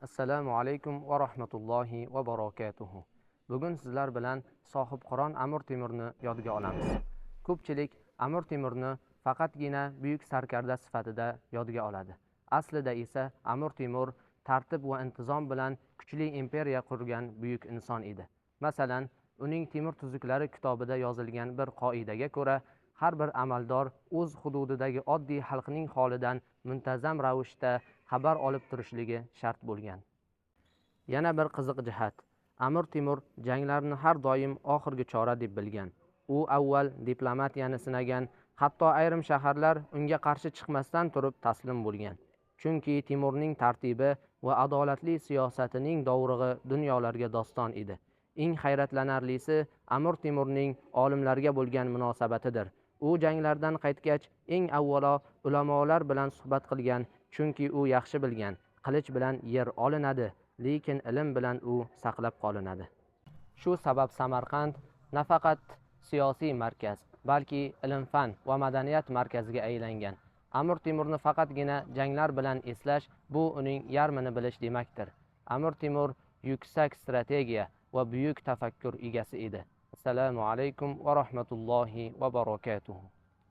Assalomu alaykum va rahmatullohi va barakatuh. Bugun sizlar bilan sohib Qur'on Amir Temurni yodga olamiz. Ko'pchilik Amir Temurni faqatgina buyuk sarkarda sifatida yodga oladi. Aslida esa Amir Temur tartib va intizom bilan kuchli imperiya qurgan buyuk inson edi. Masalan, uning Temur tuzuklari kitobida yozilgan bir qoidaga ko'ra, har bir amaldor o'z hududidagi oddiy xalqning holidan muntazam ravishda xabar olib turishligi shart bo'lgan. Yana bir qiziq jihat, Amir Temur janglarni har doim oxirgi chora deb bilgan. U avval diplomatiyani sinagan, hatto ayrim shaharlar unga qarshi chiqmasdan turib taslim bo'lgan. Chunki Temurning tartibi va adolatli siyosatining dovrug'i dunyolarga doston edi. Eng hayratlanarlisi Amir Temurning olimlarga bo'lgan munosabatidir. U janglardan qaytgach, eng avvalo ulamolar bilan suhbat qilgan, chunki u yaxshi bilgan, qilich bilan yer olinadi, lekin ilm bilan u saqlab qolinadi. Shu sabab Samarqand nafaqat siyosiy markaz, balki ilm-fan va madaniyat markaziga aylangan. Amir Temurni faqatgina janglar bilan eslash bu uning yarmini bilish demakdir. Amir Temur yuksak strategiya va buyuk tafakkur egasi edi. Assalomu alaykum va rahmatullohi va barakatuh.